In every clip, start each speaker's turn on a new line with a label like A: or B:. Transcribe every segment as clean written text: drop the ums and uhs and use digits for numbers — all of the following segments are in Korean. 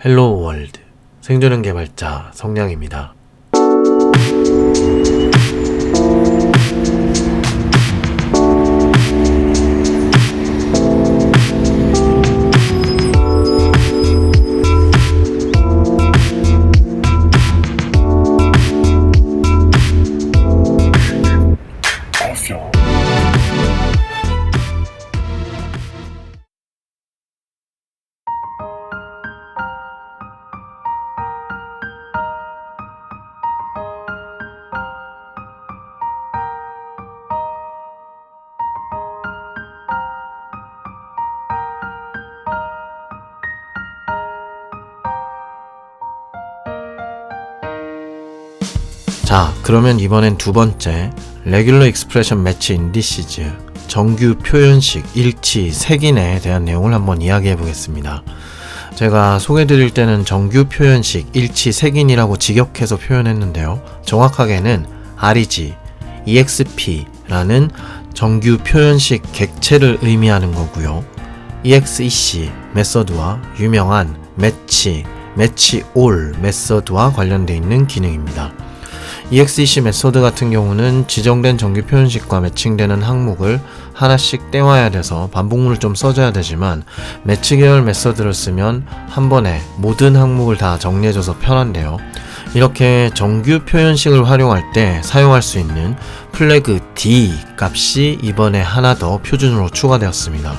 A: 헬로우 월드 생존형 개발자 성량입니다. 자, 그러면 이번엔 두 번째 레귤러 익스프레션 매치 인디시즈 정규 표현식 일치 색인에 대한 내용을 한번 이야기해 보겠습니다. 제가 소개드릴 때는 정규 표현식 일치 색인이라고 직역해서 표현했는데요. 정확하게는 REG, EXP라는 정규 표현식 객체를 의미하는 거고요. EXEC 메서드와 유명한 매치 올 메서드와 관련되어 있는 기능입니다. EXEC 메소드 같은 경우는 지정된 정규 표현식과 매칭되는 항목을 하나씩 떼와야 돼서 반복문을 좀 써줘야 되지만 매치 계열 메소드를 쓰면 한 번에 모든 항목을 다 정리해줘서 편한데요. 이렇게 정규 표현식을 활용할 때 사용할 수 있는 플래그 D 값이 이번에 하나 더 표준으로 추가되었습니다.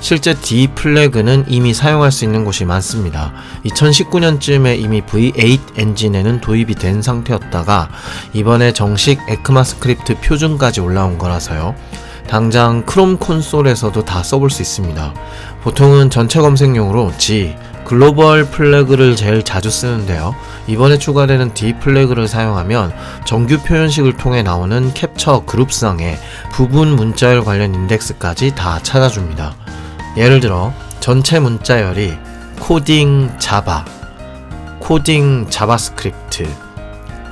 A: 실제 D 플래그는 이미 사용할 수 있는 곳이 많습니다. 2019년쯤에 이미 V8 엔진에는 도입이 된 상태였다가 이번에 정식 에크마스크립트 표준까지 올라온 거라서요. 당장 크롬 콘솔에서도 다 써볼 수 있습니다. 보통은 전체 검색용으로 G, 글로벌 플래그를 제일 자주 쓰는데요. 이번에 추가되는 D 플래그를 사용하면 정규 표현식을 통해 나오는 캡처 그룹상의 부분 문자열 관련 인덱스까지 다 찾아줍니다. 예를 들어 전체 문자열이 코딩 자바, 코딩 자바스크립트,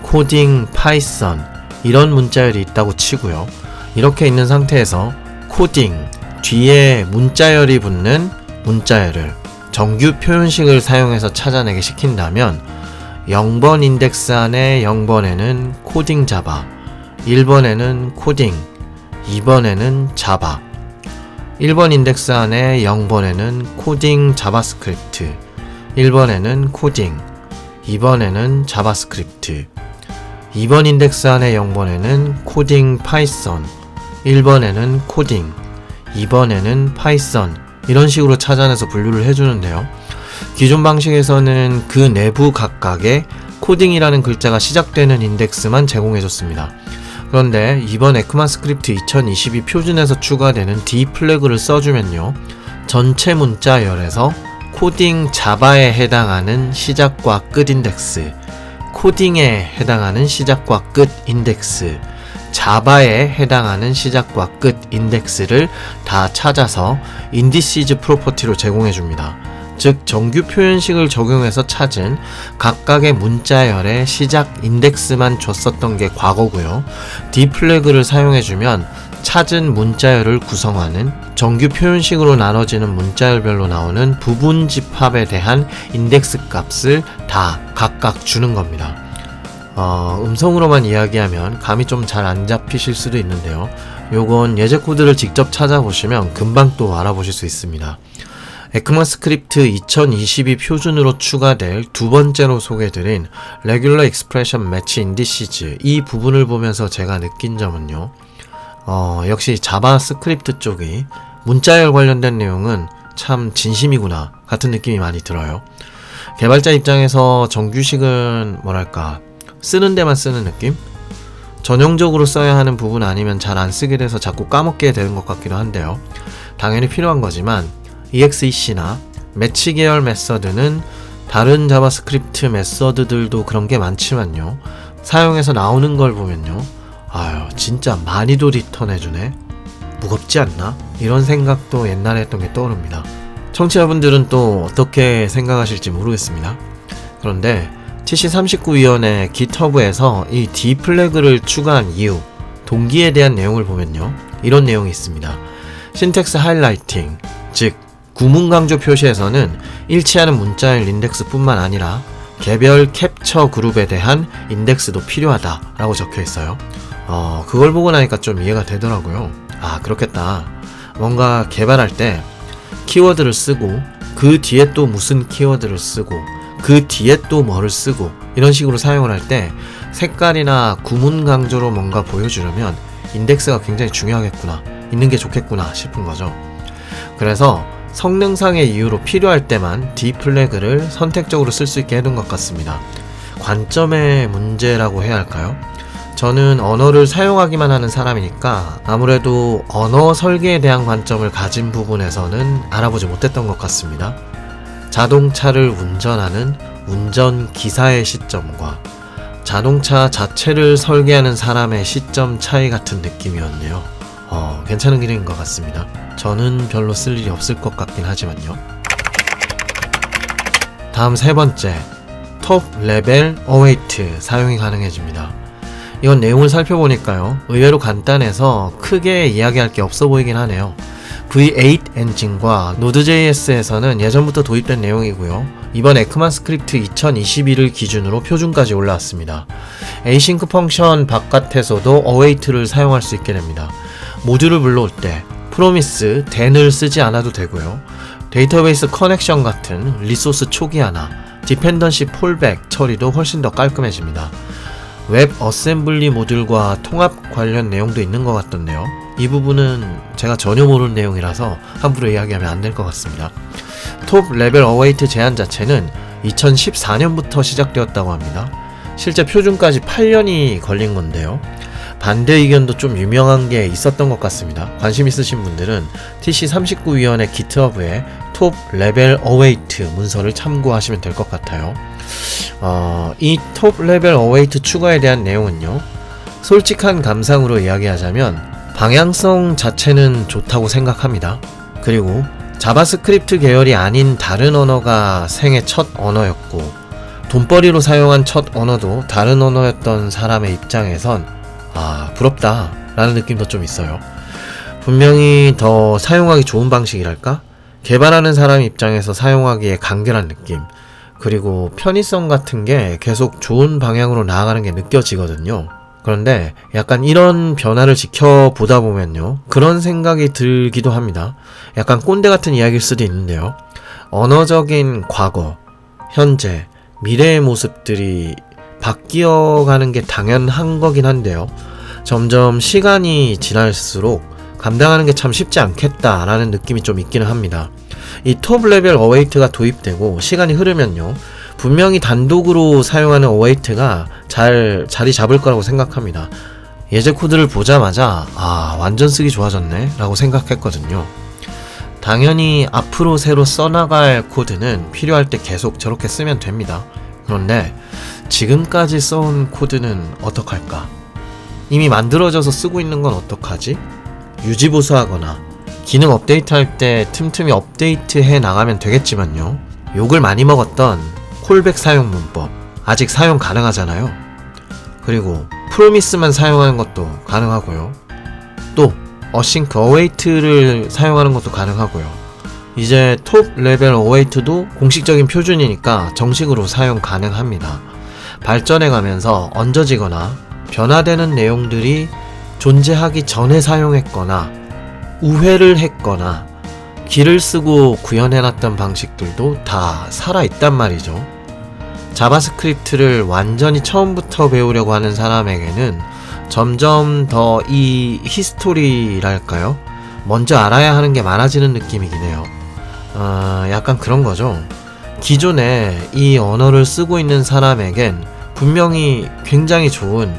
A: 코딩 파이썬 이런 문자열이 있다고 치고요. 이렇게 있는 상태에서 코딩 뒤에 문자열이 붙는 문자열을 정규 표현식을 사용해서 찾아내게 시킨다면 0번 인덱스 안에 0번에는 코딩 자바, 1번에는 코딩, 2번에는 자바, 1번 인덱스 안에 0번에는 코딩 자바스크립트, 1번에는 코딩, 2번에는 자바스크립트, 2번 인덱스 안에 0번에는 코딩 파이썬, 1번에는 코딩, 2번에는 파이썬 이런 식으로 찾아내서 분류를 해주는데요. 기존 방식에서는 그 내부 각각의 코딩이라는 글자가 시작되는 인덱스만 제공해줬습니다. 그런데 이번 에크마스크립트 2022 표준에서 추가되는 D 플래그를 써주면요. 전체 문자열에서 코딩 자바에 해당하는 시작과 끝 인덱스, 코딩에 해당하는 시작과 끝 인덱스, 자바에 해당하는 시작과 끝 인덱스를 다 찾아서 인디시즈 프로퍼티로 제공해줍니다. 즉 정규 표현식을 적용해서 찾은 각각의 문자열의 시작 인덱스만 줬었던 게 과거고요. D 플래그를 사용해주면 찾은 문자열을 구성하는 정규 표현식으로 나눠지는 문자열별로 나오는 부분 집합에 대한 인덱스 값을 다 각각 주는 겁니다. 음성으로만 이야기하면 감이 좀 잘 안 잡히실 수도 있는데요. 요건 예제 코드를 직접 찾아보시면 금방 또 알아보실 수 있습니다. 에크마스크립트 2022 표준으로 추가될 두 번째로 소개드린 레귤러 익스프레션 매치 인디시즈 이 부분을 보면서 제가 느낀 점은요. 역시 자바스크립트 쪽이 문자열 관련된 내용은 참 진심이구나 같은 느낌이 많이 들어요. 개발자 입장에서 정규식은 뭐랄까 쓰는 데만 쓰는 느낌? 전형적으로 써야 하는 부분 아니면 잘 안 쓰게 돼서 자꾸 까먹게 되는 것 같기도 한데요. 당연히 필요한 거지만 EXEC나 매치 계열 메서드는 다른 자바스크립트 메서드들도 그런 게 많지만요. 사용해서 나오는 걸 보면요. 아유 진짜 많이도 리턴해주네? 무겁지 않나? 이런 생각도 옛날에 했던 게 떠오릅니다. 청취자분들은 또 어떻게 생각하실지 모르겠습니다. 그런데 TC39위원회 GitHub에서 이 D 플래그를 추가한 이유, 동기에 대한 내용을 보면요. 이런 내용이 있습니다. 신텍스 하이라이팅, 즉 구문 강조 표시에서는 일치하는 문자열 인덱스뿐만 아니라 개별 캡처 그룹에 대한 인덱스도 필요하다라고 적혀 있어요. 그걸 보고 나니까 좀 이해가 되더라고요. 아, 그렇겠다. 뭔가 개발할 때 키워드를 쓰고 그 뒤에 또 무슨 키워드를 쓰고 그 뒤에 또 뭐를 쓰고 이런 식으로 사용을 할 때 색깔이나 구문 강조로 뭔가 보여주려면 인덱스가 굉장히 중요하겠구나, 있는 게 좋겠구나 싶은 거죠. 그래서 성능상의 이유로 필요할 때만 D플래그를 선택적으로 쓸 수 있게 해둔 것 같습니다. 관점의 문제라고 해야 할까요? 저는 언어를 사용하기만 하는 사람이니까 아무래도 언어 설계에 대한 관점을 가진 부분에서는 알아보지 못했던 것 같습니다. 자동차를 운전하는 운전기사의 시점과 자동차 자체를 설계하는 사람의 시점 차이 같은 느낌이었네요. 괜찮은 기능인 것 같습니다. 저는 별로 쓸 일이 없을 것 같긴 하지만요. 다음 세 번째, 톱 레벨 어웨이트 사용이 가능해집니다. 이건 내용을 살펴보니까요, 의외로 간단해서 크게 이야기할 게 없어 보이긴 하네요. V8 엔진과 Node.js에서는 예전부터 도입된 내용이고요. 이번 에크마스크립트 2021을 기준으로 표준까지 올라왔습니다. 에이싱크 펑션 바깥에서도 어웨이트를 사용할 수 있게 됩니다. 모듈을 불러올 때 프로미스, then을 쓰지 않아도 되고요. 데이터베이스 커넥션 같은 리소스 초기화나 디펜던시 폴백 처리도 훨씬 더 깔끔해집니다. 웹 어셈블리 모듈과 통합 관련 내용도 있는 것 같던데요. 이 부분은 제가 전혀 모르는 내용이라서 함부로 이야기하면 안 될 것 같습니다. 톱 레벨 어웨이트 제한 자체는 2014년부터 시작되었다고 합니다. 실제 표준까지 8년이 걸린 건데요. 반대 의견도 좀 유명한 게 있었던 것 같습니다. 관심 있으신 분들은 TC39위원회 GitHub에 톱 레벨 어웨이트 문서를 참고하시면 될 것 같아요. 이 톱 레벨 어웨이트 추가에 대한 내용은요, 솔직한 감상으로 이야기하자면 방향성 자체는 좋다고 생각합니다. 그리고 자바스크립트 계열이 아닌 다른 언어가 생애 첫 언어였고 돈벌이로 사용한 첫 언어도 다른 언어였던 사람의 입장에선 부럽다 라는 느낌도 좀 있어요. 분명히 더 사용하기 좋은 방식이랄까? 개발하는 사람 입장에서 사용하기에 간결한 느낌, 그리고 편의성 같은 게 계속 좋은 방향으로 나아가는 게 느껴지거든요. 그런데 약간 이런 변화를 지켜보다 보면요, 그런 생각이 들기도 합니다. 약간 꼰대 같은 이야기일 수도 있는데요. 언어적인 과거, 현재, 미래의 모습들이 바뀌어가는 게 당연한 거긴 한데요. 점점 시간이 지날수록 감당하는 게 참 쉽지 않겠다라는 느낌이 좀 있기는 합니다. 이 톱 레벨 어웨이트가 도입되고 시간이 흐르면요, 분명히 단독으로 사용하는 어웨이트가 자리 잡을 거라고 생각합니다. 예제 코드를 보자마자 완전 쓰기 좋아졌네 라고 생각했거든요. 당연히 앞으로 새로 써나갈 코드는 필요할 때 계속 저렇게 쓰면 됩니다. 그런데 지금까지 써온 코드는 어떡할까? 이미 만들어져서 쓰고 있는 건 어떡하지? 유지보수하거나 기능 업데이트할 때 틈틈이 업데이트해 나가면 되겠지만요, 욕을 많이 먹었던 콜백 사용 문법 아직 사용 가능하잖아요. 그리고 프로미스만 사용하는 것도 가능하고요. 또 어싱크 어웨이트를 사용하는 것도 가능하고요. 이제 톱 레벨 어웨이트도 공식적인 표준이니까 정식으로 사용 가능합니다. 발전해가면서 얹어지거나 변화되는 내용들이 존재하기 전에 사용했거나 우회를 했거나 길을 쓰고 구현해놨던 방식들도 다 살아있단 말이죠. 자바스크립트를 완전히 처음부터 배우려고 하는 사람에게는 점점 더 이 히스토리랄까요? 먼저 알아야 하는 게 많아지는 느낌이긴 해요. 약간 그런 거죠. 기존에 이 언어를 쓰고 있는 사람에겐 분명히 굉장히 좋은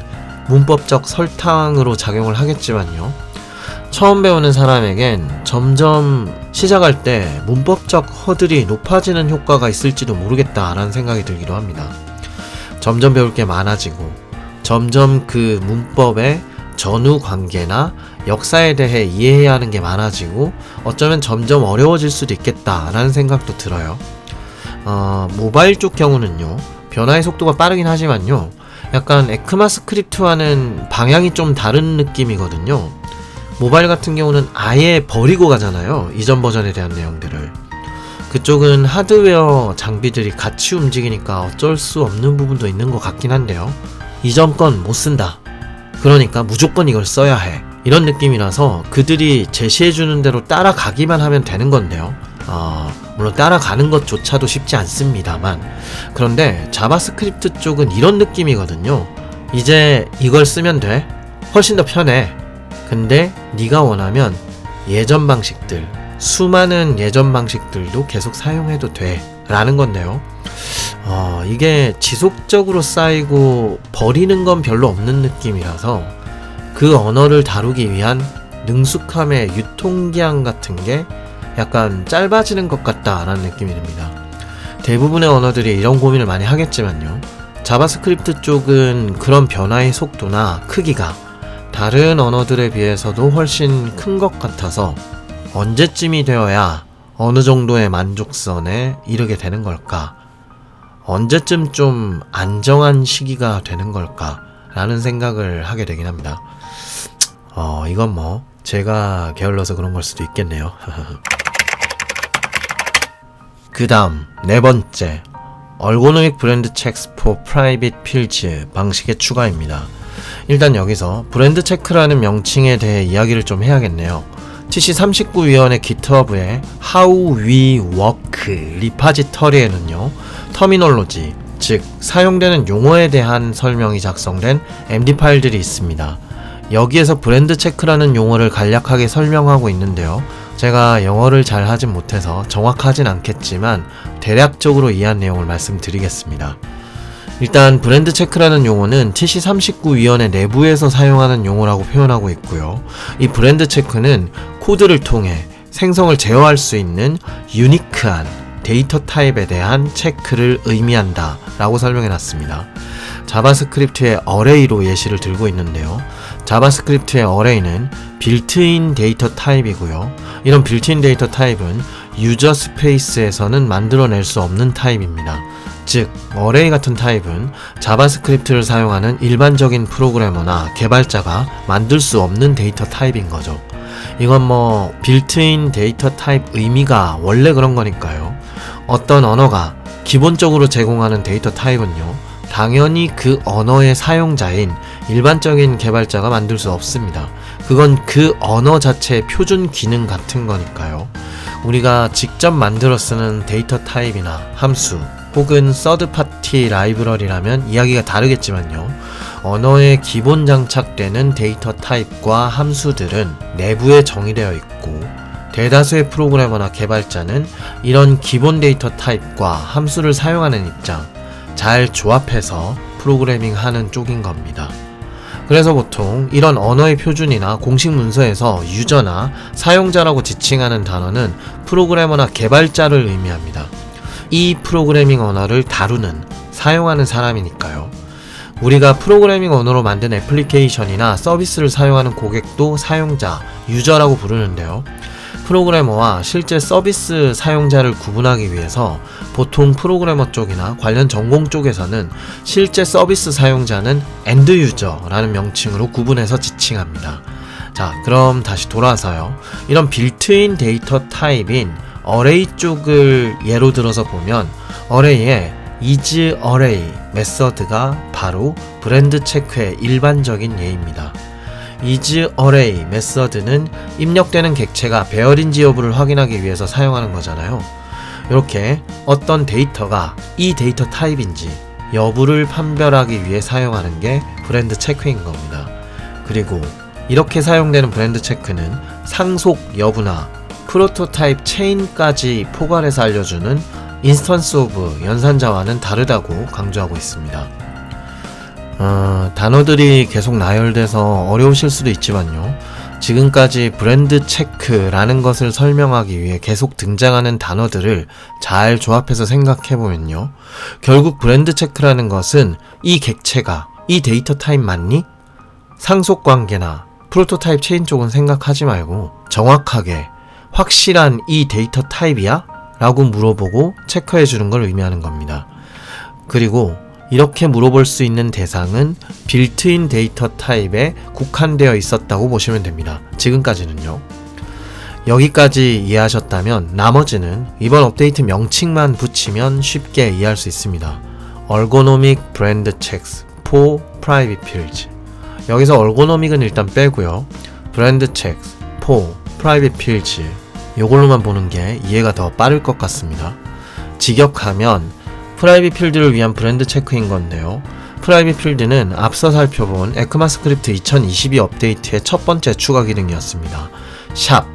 A: 문법적 설탕으로 작용을 하겠지만요, 처음 배우는 사람에겐 점점 시작할 때 문법적 허들이 높아지는 효과가 있을지도 모르겠다라는 생각이 들기도 합니다. 점점 배울 게 많아지고 점점 그 문법의 전후 관계나 역사에 대해 이해해야 하는 게 많아지고 어쩌면 점점 어려워질 수도 있겠다라는 생각도 들어요. 모바일 쪽 경우는요, 변화의 속도가 빠르긴 하지만요, 약간 에크마스크립트와는 방향이 좀 다른 느낌이거든요. 모바일 같은 경우는 아예 버리고 가잖아요, 이전 버전에 대한 내용들을. 그쪽은 하드웨어 장비들이 같이 움직이니까 어쩔 수 없는 부분도 있는 것 같긴 한데요. 이 점 건 못 쓴다. 그러니까 무조건 이걸 써야 해. 이런 느낌이라서 그들이 제시해주는 대로 따라가기만 하면 되는 건데요. 물론 따라가는 것조차도 쉽지 않습니다만, 그런데 자바스크립트 쪽은 이런 느낌이거든요. 이제 이걸 쓰면 돼. 훨씬 더 편해. 근데 네가 원하면 예전 방식들, 수많은 예전 방식들도 계속 사용해도 돼 라는 건데요. 이게 지속적으로 쌓이고 버리는 건 별로 없는 느낌이라서 그 언어를 다루기 위한 능숙함의 유통기한 같은 게 약간 짧아지는 것 같다라는 느낌이 듭니다. 대부분의 언어들이 이런 고민을 많이 하겠지만요. 자바스크립트 쪽은 그런 변화의 속도나 크기가 다른 언어들에 비해서도 훨씬 큰 것 같아서 언제쯤이 되어야 어느 정도의 만족선에 이르게 되는 걸까? 언제쯤 좀 안정한 시기가 되는 걸까? 라는 생각을 하게 되긴 합니다. 이건 뭐 제가 게을러서 그런 걸 수도 있겠네요. 그 다음 네 번째, Ergonomic Brand Checks for Private Fields 방식의 추가입니다. 일단 여기서 브랜드 체크라는 명칭에 대해 이야기를 좀 해야겠네요. TC39위원회 GitHub의 How We Work 리파지터리에는요, 터미놀로지, 즉 사용되는 용어에 대한 설명이 작성된 MD 파일들이 있습니다. 여기에서 브랜드 체크라는 용어를 간략하게 설명하고 있는데요. 제가 영어를 잘 하진 못해서 정확하진 않겠지만 대략적으로 이해한 내용을 말씀드리겠습니다. 일단 브랜드 체크라는 용어는 TC39위원회 내부에서 사용하는 용어라고 표현하고 있고요. 이 브랜드 체크는 코드를 통해 생성을 제어할 수 있는 유니크한 데이터 타입에 대한 체크를 의미한다 라고 설명해 놨습니다. 자바스크립트의 어레이로 예시를 들고 있는데요. 자바스크립트의 어레이는 빌트인 데이터 타입이고요. 이런 빌트인 데이터 타입은 유저 스페이스에서는 만들어낼 수 없는 타입입니다. 즉, 어레이 같은 타입은 자바스크립트를 사용하는 일반적인 프로그래머나 개발자가 만들 수 없는 데이터 타입인 거죠. 이건 뭐 빌트인 데이터 타입 의미가 원래 그런 거니까요. 어떤 언어가 기본적으로 제공하는 데이터 타입은요, 당연히 그 언어의 사용자인 일반적인 개발자가 만들 수 없습니다. 그건 그 언어 자체의 표준 기능 같은 거니까요. 우리가 직접 만들어 쓰는 데이터 타입이나 함수 혹은 서드파티 라이브러리라면 이야기가 다르겠지만요. 언어에 기본 장착되는 데이터 타입과 함수들은 내부에 정의되어 있고, 대다수의 프로그래머나 개발자는 이런 기본 데이터 타입과 함수를 사용하는 입장, 잘 조합해서 프로그래밍 하는 쪽인 겁니다. 그래서 보통 이런 언어의 표준이나 공식 문서에서 유저나 사용자라고 지칭하는 단어는 프로그래머나 개발자를 의미합니다. 이 프로그래밍 언어를 다루는, 사용하는 사람이니까요. 우리가 프로그래밍 언어로 만든 애플리케이션이나 서비스를 사용하는 고객도 사용자, 유저라고 부르는데요. 프로그래머와 실제 서비스 사용자를 구분하기 위해서 보통 프로그래머 쪽이나 관련 전공 쪽에서는 실제 서비스 사용자는 엔드 유저라는 명칭으로 구분해서 지칭합니다. 자, 그럼 다시 돌아와서요. 이런 빌트인 데이터 타입인 어레이 쪽을 예로 들어서 보면, 어레이의 isArray 메서드가 바로 브랜드 체크의 일반적인 예입니다. isArray 메서드는 입력되는 객체가 배열인지 여부를 확인하기 위해서 사용하는 거잖아요. 이렇게 어떤 데이터가 이 데이터 타입인지 여부를 판별하기 위해 사용하는 게 브랜드 체크인 겁니다. 그리고 이렇게 사용되는 브랜드 체크는 상속 여부나 프로토타입 체인까지 포괄해서 알려주는 인스턴스 오브 연산자와는 다르다고 강조하고 있습니다. 단어들이 계속 나열돼서 어려우실 수도 있지만요. 지금까지 브랜드 체크라는 것을 설명하기 위해 계속 등장하는 단어들을 잘 조합해서 생각해보면요. 결국 브랜드 체크라는 것은 이 객체가 이 데이터 타입 맞니? 상속관계나 프로토타입 체인 쪽은 생각하지 말고 정확하게 확실한 이 데이터 타입이야? 라고 물어보고 체크해주는 걸 의미하는 겁니다. 그리고 이렇게 물어볼 수 있는 대상은 빌트인 데이터 타입에 국한되어 있었다고 보시면 됩니다. 지금까지는요. 여기까지 이해하셨다면 나머지는 이번 업데이트 명칭만 붙이면 쉽게 이해할 수 있습니다. Ergonomic Brand Checks for Private Fields. 여기서 Ergonomic은 일단 빼고요. Brand Checks for Private Fields 이걸로만 보는 게 이해가 더 빠를 것 같습니다. 직역하면 프라이빗 필드를 위한 브랜드 체크인 건데요. 프라이빗 필드는 앞서 살펴본 에크마스크립트 2022 업데이트의 첫 번째 추가 기능이었습니다. 샵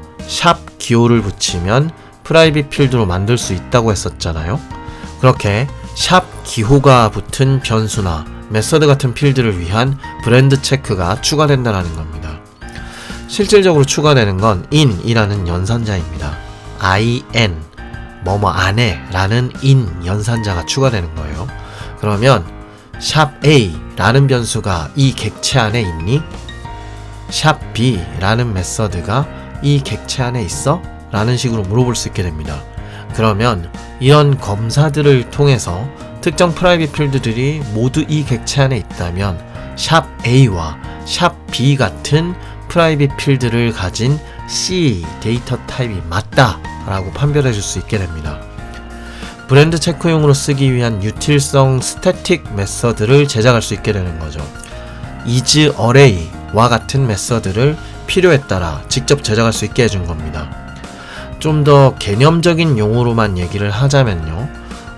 A: 기호를 붙이면 프라이빗 필드로 만들 수 있다고 했었잖아요. 그렇게 샵 기호가 붙은 변수나 메서드 같은 필드를 위한 브랜드 체크가 추가된다는 겁니다. 실질적으로 추가되는 건 in이라는 연산자입니다. in 뭐뭐 안에 라는 in 연산자가 추가되는 거예요. 그러면 샵 a 라는 변수가 이 객체 안에 있니? 샵 b 라는 메서드가 이 객체 안에 있어? 라는 식으로 물어볼 수 있게 됩니다. 그러면 이런 검사들을 통해서 특정 프라이빗 필드들이 모두 이 객체 안에 있다면 샵 a와 샵 b 같은 프라이빗 필드를 가진 C 데이터 타입이 맞다 라고 판별해 줄 수 있게 됩니다. 브랜드 체크용으로 쓰기 위한 유틸성 스태틱 메서드를 제작할 수 있게 되는 거죠. isArray와 같은 메서드를 필요에 따라 직접 제작할 수 있게 해준 겁니다. 좀 더 개념적인 용어로만 얘기를 하자면요.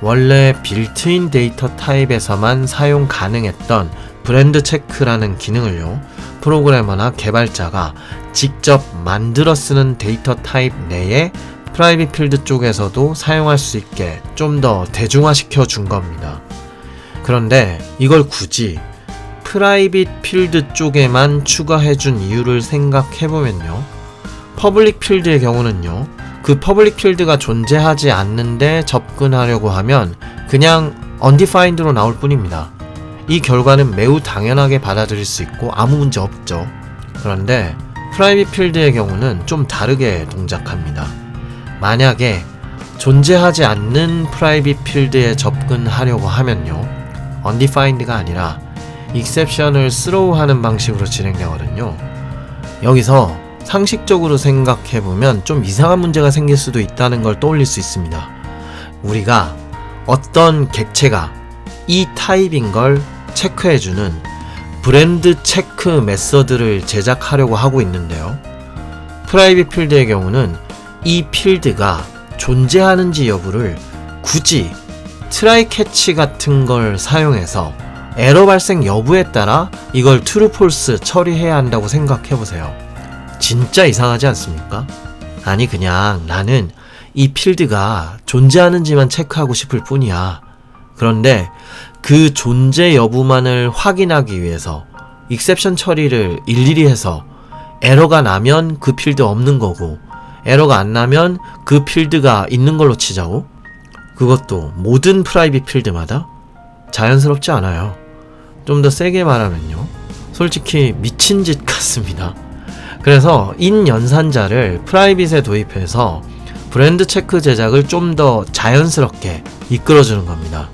A: 원래 빌트인 데이터 타입에서만 사용 가능했던 브랜드 체크라는 기능을요. 프로그래머나 개발자가 직접 만들어 쓰는 데이터 타입 내에 프라이빗 필드 쪽에서도 사용할 수 있게 좀 더 대중화시켜 준 겁니다. 그런데 이걸 굳이 프라이빗 필드 쪽에만 추가해 준 이유를 생각해 보면요. 퍼블릭 필드의 경우는요. 그 퍼블릭 필드가 존재하지 않는데 접근하려고 하면 그냥 undefined로 나올 뿐입니다. 이 결과는 매우 당연하게 받아들일 수 있고 아무 문제 없죠. 그런데 프라이빗 필드의 경우는 좀 다르게 동작합니다. 만약에 존재하지 않는 프라이빗 필드에 접근하려고 하면요. undefined가 아니라 exception을 throw하는 방식으로 진행되거든요. 여기서 상식적으로 생각해보면 좀 이상한 문제가 생길 수도 있다는 걸 떠올릴 수 있습니다. 우리가 어떤 객체가 이 타입인 걸 체크해주는 브랜드 체크 메서드를 제작하려고 하고 있는데요. 프라이빗 필드의 경우는 이 필드가 존재하는지 여부를 굳이 트라이 캐치 같은 걸 사용해서 에러 발생 여부에 따라 이걸 true, false 처리해야 한다고 생각해보세요. 진짜 이상하지 않습니까? 아니 그냥 나는 이 필드가 존재하는지만 체크하고 싶을 뿐이야. 그런데 그 존재 여부만을 확인하기 위해서 익셉션 처리를 일일이 해서 에러가 나면 그 필드 없는 거고 에러가 안 나면 그 필드가 있는 걸로 치자고? 그것도 모든 프라이빗 필드마다? 자연스럽지 않아요. 좀 더 세게 말하면요. 솔직히 미친 짓 같습니다. 그래서 인 연산자를 프라이빗에 도입해서 브랜드 체크 제작을 좀 더 자연스럽게 이끌어주는 겁니다.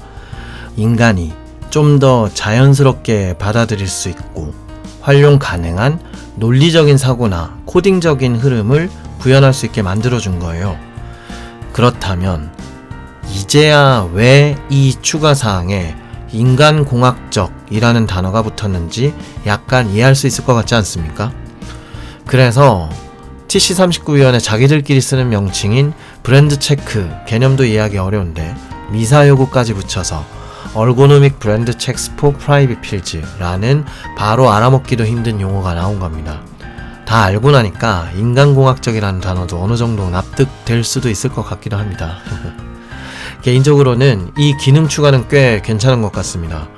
A: 인간이 좀 더 자연스럽게 받아들일 수 있고 활용 가능한 논리적인 사고나 코딩적인 흐름을 구현할 수 있게 만들어준 거예요. 그렇다면 이제야 왜 이 추가사항에 인간공학적이라는 단어가 붙었는지 약간 이해할 수 있을 것 같지 않습니까? 그래서 TC39위원회 자기들끼리 쓰는 명칭인 브랜드 체크 개념도 이해하기 어려운데 미사 요구까지 붙여서 Ergonomic Brand Checks for Private Fields라는 바로 알아먹기도 힘든 용어가 나온 겁니다. 다 알고 나니까 인간공학적이라는 단어도 어느 정도 납득될 수도 있을 것 같기도 합니다. 개인적으로는 이 기능 추가는 꽤 괜찮은 것 같습니다.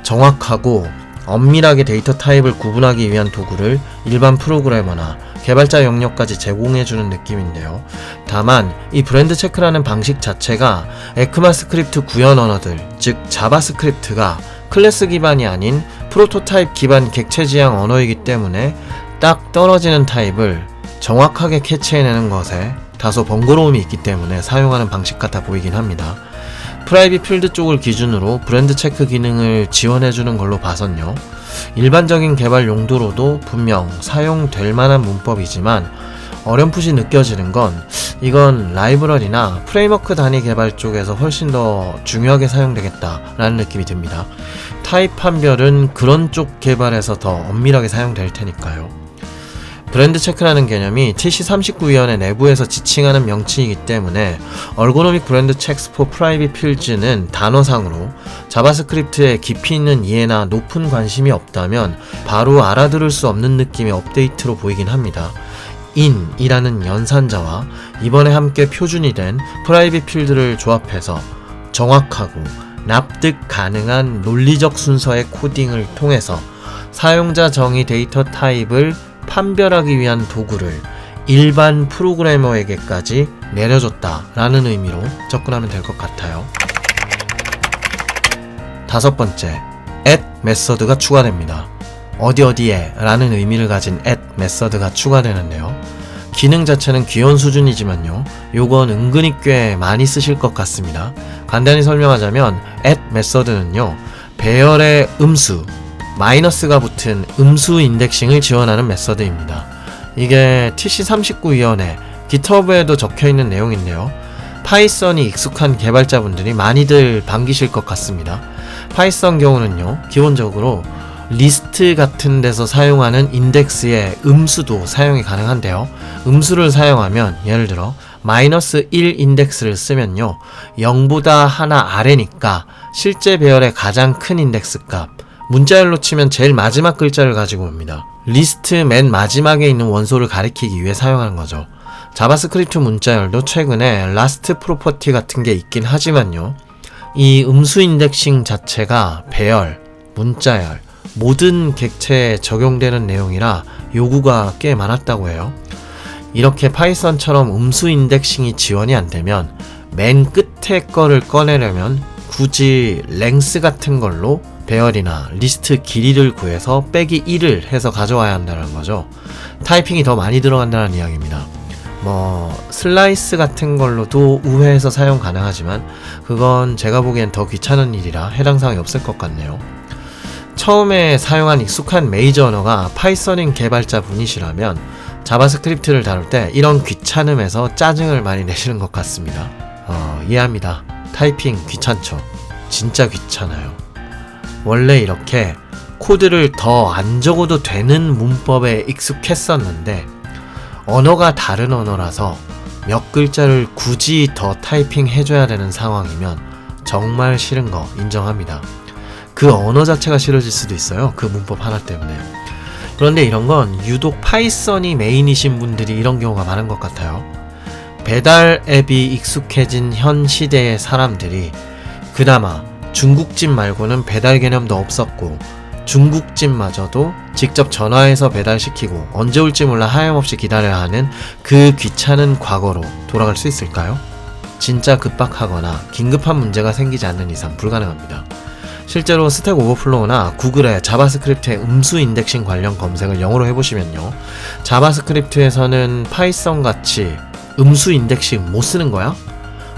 A: 정확하고 엄밀하게 데이터 타입을 구분하기 위한 도구를 일반 프로그래머나 개발자 영역까지 제공해주는 느낌인데요. 다만 이 브랜드 체크라는 방식 자체가 에크마스크립트 구현 언어들, 즉 자바스크립트가 클래스 기반이 아닌 프로토타입 기반 객체 지향 언어이기 때문에 딱 떨어지는 타입을 정확하게 캐치해내는 것에 다소 번거로움이 있기 때문에 사용하는 방식 같아 보이긴 합니다. 프라이빗 필드 쪽을 기준으로 브랜드 체크 기능을 지원해주는 걸로 봐선요. 일반적인 개발 용도로도 분명 사용될 만한 문법이지만 어렴풋이 느껴지는 건 이건 라이브러리나 프레임워크 단위 개발 쪽에서 훨씬 더 중요하게 사용되겠다라는 느낌이 듭니다. 타입 판별은 그런 쪽 개발에서 더 엄밀하게 사용될 테니까요. 브랜드 체크라는 개념이 TC39위원회 내부에서 지칭하는 명칭이기 때문에 Ergonomic Brand Checks for Private Fields는 단어상으로 자바스크립트에 깊이 있는 이해나 높은 관심이 없다면 바로 알아들을 수 없는 느낌의 업데이트로 보이긴 합니다. in이라는 연산자와 이번에 함께 표준이 된 프라이빗 필드를 조합해서 정확하고 납득 가능한 논리적 순서의 코딩을 통해서 사용자 정의 데이터 타입을 판별하기 위한 도구를 일반 프로그래머에게까지 내려줬다라는 의미로 접근하면 될 것 같아요. 다섯 번째, add 메서드가 추가됩니다. 어디에 라는 의미를 가진 add 메서드가 추가되는데요. 기능 자체는 귀여운 수준이지만요, 요건 은근히 꽤 많이 쓰실 것 같습니다. 간단히 설명하자면 add 메서드는요, 배열의 음수, 마이너스가 붙은 음수 인덱싱을 지원하는 메서드입니다. 이게 TC39위원회 GitHub에도 적혀있는 내용인데요. 파이썬이 익숙한 개발자분들이 많이들 반기실 것 같습니다. 파이썬 경우는요, 기본적으로 리스트 같은 데서 사용하는 인덱스의 음수도 사용이 가능한데요. 음수를 사용하면 예를 들어 -1 인덱스를 쓰면요, 0보다 하나 아래니까 실제 배열의 가장 큰 인덱스 값, 문자열로 치면 제일 마지막 글자를 가지고 옵니다. 리스트 맨 마지막에 있는 원소를 가리키기 위해 사용하는 거죠. 자바스크립트 문자열도 최근에 라스트 프로퍼티 같은 게 있긴 하지만요, 이 음수 인덱싱 자체가 배열, 문자열, 모든 객체에 적용되는 내용이라 요구가 꽤 많았다고 해요. 이렇게 파이썬처럼 음수 인덱싱이 지원이 안 되면 맨 끝에 거를 꺼내려면 굳이 랭스 같은 걸로 배열이나 리스트 길이를 구해서 빼기 1을 해서 가져와야 한다는 거죠. 타이핑이 더 많이 들어간다는 이야기입니다. 슬라이스 같은 걸로도 우회해서 사용 가능하지만 그건 제가 보기엔 더 귀찮은 일이라 해당 사항이 없을 것 같네요. 처음에 사용한 익숙한 메이저 언어가 파이썬인 개발자 분이시라면 자바스크립트를 다룰 때 이런 귀찮음에서 짜증을 많이 내시는 것 같습니다. 이해합니다. 타이핑 귀찮죠. 진짜 귀찮아요. 원래 이렇게 코드를 더 안 적어도 되는 문법에 익숙했었는데 언어가 다른 언어라서 몇 글자를 굳이 더 타이핑 해줘야 되는 상황이면 정말 싫은 거 인정합니다. 그 언어 자체가 싫어질 수도 있어요. 그 문법 하나 때문에. 그런데 이런 건 유독 파이썬이 메인이신 분들이 이런 경우가 많은 것 같아요. 배달 앱이 익숙해진 현 시대의 사람들이 그나마 중국집 말고는 배달 개념도 없었고 중국집마저도 직접 전화해서 배달시키고 언제 올지 몰라 하염없이 기다려야 하는 그 귀찮은 과거로 돌아갈 수 있을까요? 진짜 급박하거나 긴급한 문제가 생기지 않는 이상 불가능합니다. 실제로 스택 오버플로우나 구글의 자바스크립트의 음수 인덱싱 관련 검색을 영어로 해보시면요, 자바스크립트에서는 파이썬 같이 음수 인덱싱 못 쓰는 거야?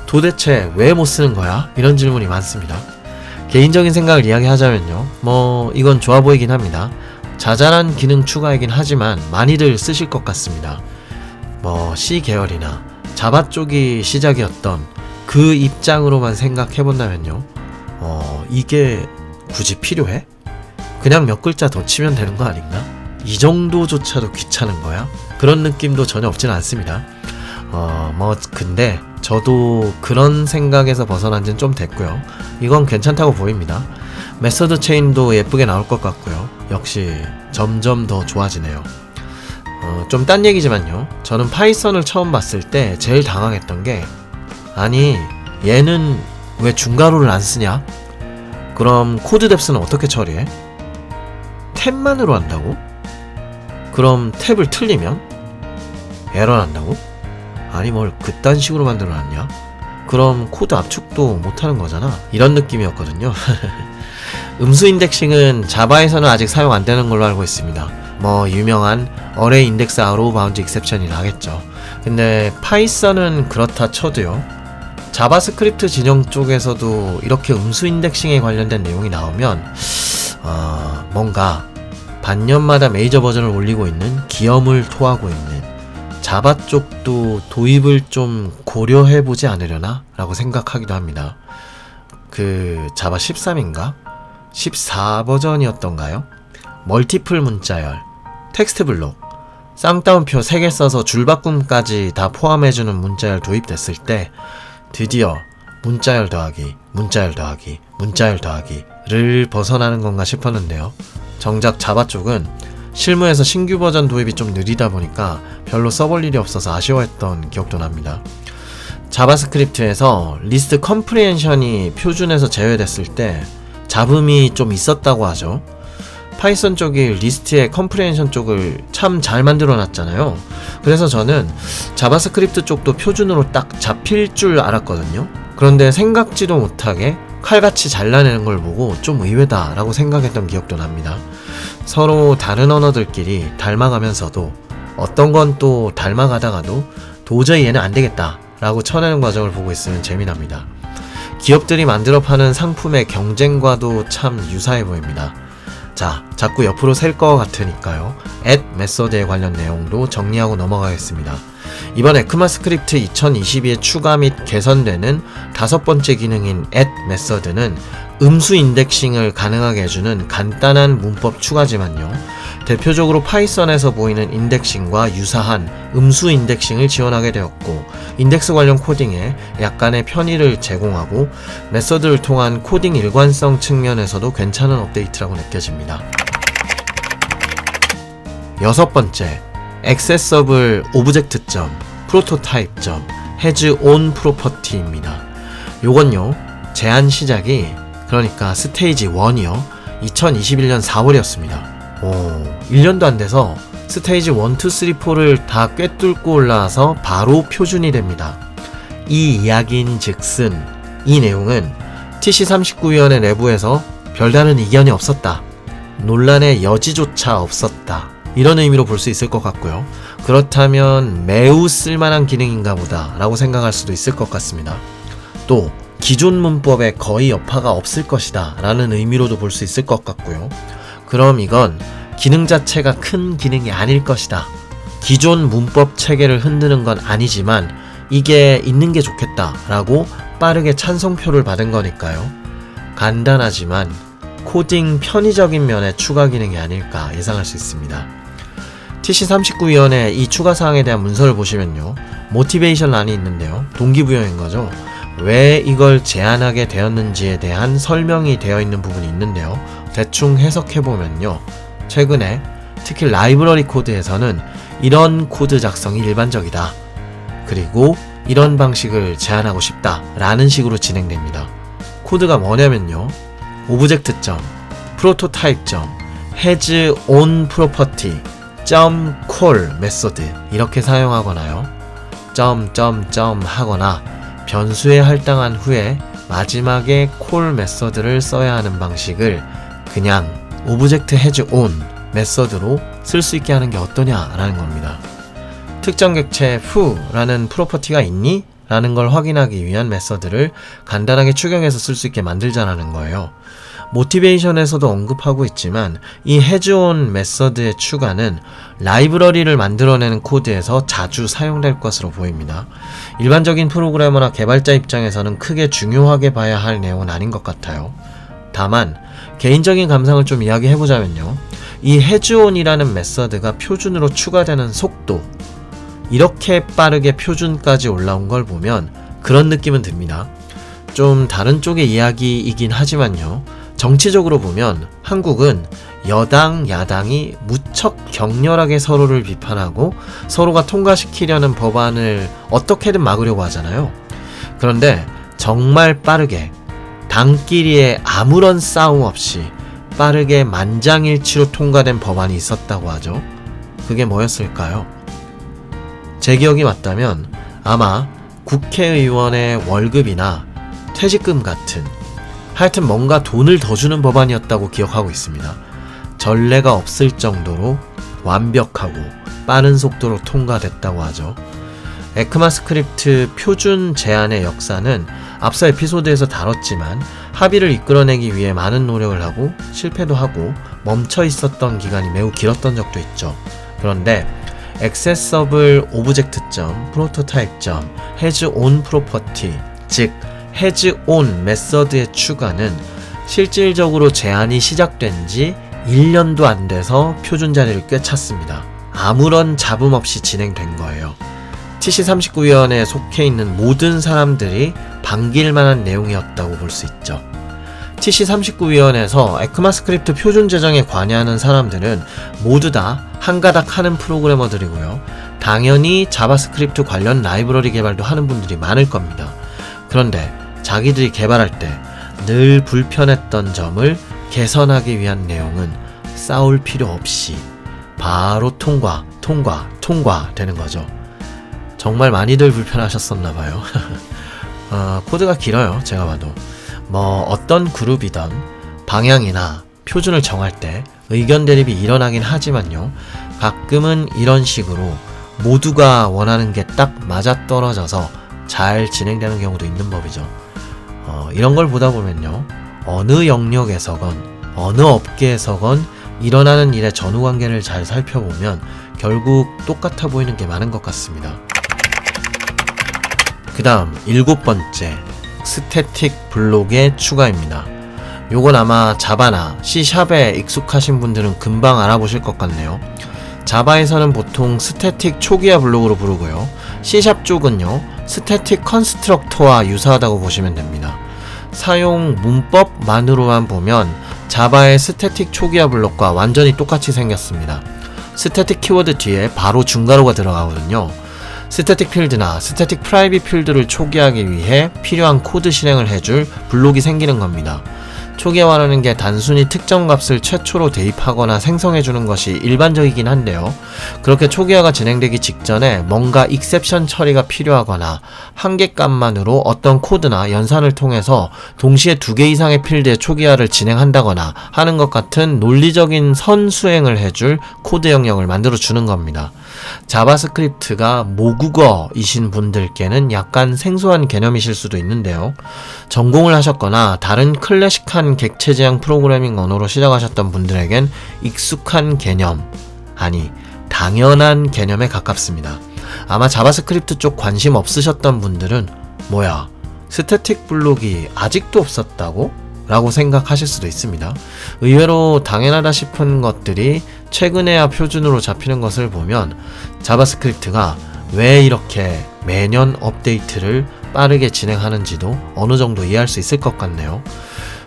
A: 도대체 왜 못 쓰는 거야? 이런 질문이 많습니다. 개인적인 생각을 이야기하자면요, 이건 좋아 보이긴 합니다. 자잘한 기능 추가이긴 하지만 많이들 쓰실 것 같습니다. C 계열이나 자바 쪽이 시작이었던 그 입장으로만 생각해본다면요, 이게 굳이 필요해? 그냥 몇 글자 더 치면 되는 거 아닌가? 이 정도조차도 귀찮은 거야? 그런 느낌도 전혀 없지는 않습니다. 근데 저도 그런 생각에서 벗어난 지는 좀 됐고요. 이건 괜찮다고 보입니다. 메서드 체인도 예쁘게 나올 것 같고요. 역시 점점 더 좋아지네요. 좀 딴 얘기지만요, 저는 파이썬을 처음 봤을 때 제일 당황했던 게, 아니 얘는 왜 중괄호를 안 쓰냐? 그럼 코드 뎁스는 어떻게 처리해? 탭만으로 한다고? 그럼 탭을 틀리면 에러 난다고? 아니 뭘 그딴 식으로 만들어놨냐? 그럼 코드 압축도 못하는 거잖아. 이런 느낌이었거든요. 음수 인덱싱은 자바에서는 아직 사용 안 되는 걸로 알고 있습니다. 유명한 어레이 인덱스 아로우 바운드 익셉션이라 하겠죠. 근데 파이썬은 그렇다 쳐도요, 자바스크립트 진영 쪽에서도 이렇게 음수 인덱싱에 관련된 내용이 나오면 뭔가 반년마다 메이저 버전을 올리고 있는 기염을 토하고 있는 자바 쪽도 도입을 좀 고려해보지 않으려나? 라고 생각하기도 합니다. 그 자바 13인가? 14 버전이었던가요? 멀티플 문자열, 텍스트 블록, 쌍따옴표 3개 써서 줄바꿈까지 다 포함해주는 문자열 도입됐을 때 드디어 문자열 더하기, 문자열 더하기, 문자열 더하기를 벗어나는 건가 싶었는데요. 정작 자바 쪽은 실무에서 신규 버전 도입이 좀 느리다 보니까 별로 써볼 일이 없어서 아쉬워했던 기억도 납니다. 자바스크립트에서 리스트 컴프리헨션이 표준에서 제외됐을 때 잡음이 좀 있었다고 하죠. 파이썬 쪽이 리스트의 컴프리헨션 쪽을 참 잘 만들어 놨잖아요. 그래서 저는 자바스크립트 쪽도 표준으로 딱 잡힐 줄 알았거든요. 그런데 생각지도 못하게 칼같이 잘라내는 걸 보고 좀 의외다 라고 생각했던 기억도 납니다. 서로 다른 언어들끼리 닮아가면서도 어떤 건 또 닮아가다가도 도저히 얘는 안 되겠다 라고 쳐내는 과정을 보고 있으면 재미납니다. 기업들이 만들어 파는 상품의 경쟁과도 참 유사해 보입니다. 자, 자꾸 옆으로 셀 것 같으니까요. add 메소드에 관련 내용도 정리하고 넘어가겠습니다. 이번 에크마스크립트 2022에 추가 및 개선되는 5번째 기능인 add 메소드는 음수 인덱싱을 가능하게 해주는 간단한 문법 추가지만요. 대표적으로 파이썬에서 보이는 인덱싱과 유사한 음수 인덱싱을 지원하게 되었고, 인덱스 관련 코딩에 약간의 편의를 제공하고 메서드를 통한 코딩 일관성 측면에서도 괜찮은 업데이트라고 느껴집니다. 6번째, 액세서블 오브젝트 프로토타입 has on property입니다. 요건요, 제한 시작이 그러니까 스테이지 1이요 2021년 4월이었습니다. 1년도 안 돼서 스테이지 1, 2, 3, 4를 다 꿰뚫고 올라와서 바로 표준이 됩니다. 이 이야기인 즉슨 이 내용은 TC39위원회 내부에서 별다른 이견이 없었다, 논란의 여지조차 없었다, 이런 의미로 볼 수 있을 것 같고요. 그렇다면 매우 쓸만한 기능인가 보다 라고 생각할 수도 있을 것 같습니다. 또 기존 문법에 거의 여파가 없을 것이다 라는 의미로도 볼 수 있을 것 같고요. 그럼 이건 기능 자체가 큰 기능이 아닐 것이다, 기존 문법 체계를 흔드는 건 아니지만 이게 있는 게 좋겠다 라고 빠르게 찬성표를 받은 거니까요. 간단하지만 코딩 편의적인 면의 추가 기능이 아닐까 예상할 수 있습니다. TC39위원회 이 추가사항에 대한 문서를 보시면요, 모티베이션 란이 있는데요, 동기부여인 거죠. 왜 이걸 제안하게 되었는지에 대한 설명이 되어 있는 부분이 있는데요, 대충 해석해보면요, 최근에 특히 라이브러리 코드에서는 이런 코드 작성이 일반적이다, 그리고 이런 방식을 제안하고 싶다 라는 식으로 진행됩니다. 코드가 뭐냐면요, 오브젝트 프로토타입 has on property call 메소드 이렇게 사용하거나요, 하거나 변수에 할당한 후에 마지막에 call 메소드를 써야 하는 방식을 그냥 오브젝트 has on 메소드로 쓸 수 있게 하는 게 어떠냐라는 겁니다. 특정 객체 who라는 프로퍼티가 있니? 라는 걸 확인하기 위한 메소드를 간단하게 추격해서 쓸 수 있게 만들자라는 거예요. 모티베이션에서도 언급하고 있지만 이 has on 메서드의 추가는 라이브러리를 만들어내는 코드에서 자주 사용될 것으로 보입니다. 일반적인 프로그래머나 개발자 입장에서는 크게 중요하게 봐야 할 내용은 아닌 것 같아요. 다만 개인적인 감상을 좀 이야기해보자면요, 이 has on이라는 메서드가 표준으로 추가되는 속도, 이렇게 빠르게 표준까지 올라온 걸 보면 그런 느낌은 듭니다. 좀 다른 쪽의 이야기이긴 하지만요, 정치적으로 보면 한국은 여당, 야당이 무척 격렬하게 서로를 비판하고 서로가 통과시키려는 법안을 어떻게든 막으려고 하잖아요. 그런데 정말 빠르게 당끼리의 아무런 싸움 없이 빠르게 만장일치로 통과된 법안이 있었다고 하죠. 그게 뭐였을까요? 제 기억이 맞다면 아마 국회의원의 월급이나 퇴직금 같은, 하여튼 뭔가 돈을 더 주는 법안이었다고 기억하고 있습니다. 전례가 없을 정도로 완벽하고 빠른 속도로 통과됐다고 하죠. 에크마스크립트 표준 제안의 역사는 앞서 에피소드에서 다뤘지만 합의를 이끌어내기 위해 많은 노력을 하고 실패도 하고 멈춰 있었던 기간이 매우 길었던 적도 있죠. 그런데 accessible object.prototype. has on property, 즉 has on 메서드의 추가는 실질적으로 제한이 시작된 지 1년도 안 돼서 표준 자리를 꿰찼습니다. 아무런 잡음 없이 진행된 거예요. TC39위원회에 속해 있는 모든 사람들이 반길 만한 내용이었다고 볼 수 있죠. TC39위원회에서 에크마스크립트 표준 제정에 관여하는 사람들은 모두 다 한가닥 하는 프로그래머들이고요. 당연히 자바스크립트 관련 라이브러리 개발도 하는 분들이 많을 겁니다. 그런데 자기들이 개발할 때 늘 불편했던 점을 개선하기 위한 내용은 싸울 필요 없이 바로 통과 되는 거죠. 정말 많이들 불편하셨었나봐요. 코드가 길어요. 제가 봐도. 어떤 그룹이든 방향이나 표준을 정할 때 의견 대립이 일어나긴 하지만요. 가끔은 이런 식으로 모두가 원하는 게 딱 맞아떨어져서 잘 진행되는 경우도 있는 법이죠. 이런 걸 보다 보면요. 어느 영역에서건 어느 업계에서건 일어나는 일의 전후관계를 잘 살펴보면 결국 똑같아 보이는 게 많은 것 같습니다. 그 다음 7번째, 스태틱 블록의 추가입니다. 요건 아마 자바나 C샵에 익숙하신 분들은 금방 알아보실 것 같네요. 자바에서는 보통 스태틱 초기화 블록으로 부르고요. C샵 쪽은요, 스태틱 컨스트럭터와 유사하다고 보시면 됩니다. 사용 문법만으로만 보면 자바의 스태틱 초기화 블록과 완전히 똑같이 생겼습니다. 스태틱 키워드 뒤에 바로 중괄호가 들어가거든요. 스태틱 필드나 스태틱 프라이빗 필드를 초기화하기 위해 필요한 코드 실행을 해줄 블록이 생기는 겁니다. 초기화라는 게 단순히 특정 값을 최초로 대입하거나 생성해주는 것이 일반적이긴 한데요. 그렇게 초기화가 진행되기 직전에 뭔가 익셉션 처리가 필요하거나 한 개 값만으로 어떤 코드나 연산을 통해서 동시에 2개 이상의 필드의 초기화를 진행한다거나 하는 것 같은 논리적인 선수행을 해줄 코드 영역을 만들어주는 겁니다. 자바스크립트가 모국어이신 분들께는 약간 생소한 개념이실 수도 있는데요. 전공을 하셨거나 다른 클래식한 객체 지향 프로그래밍 언어로 시작하셨던 분들에겐 익숙한 개념, 아니 당연한 개념에 가깝습니다. 아마 자바스크립트 쪽 관심 없으셨던 분들은 뭐야, 스태틱 블록이 아직도 없었다고? 라고 생각하실 수도 있습니다. 의외로 당연하다 싶은 것들이 최근에야 표준으로 잡히는 것을 보면 자바스크립트가 왜 이렇게 매년 업데이트를 빠르게 진행하는지도 어느 정도 이해할 수 있을 것 같네요.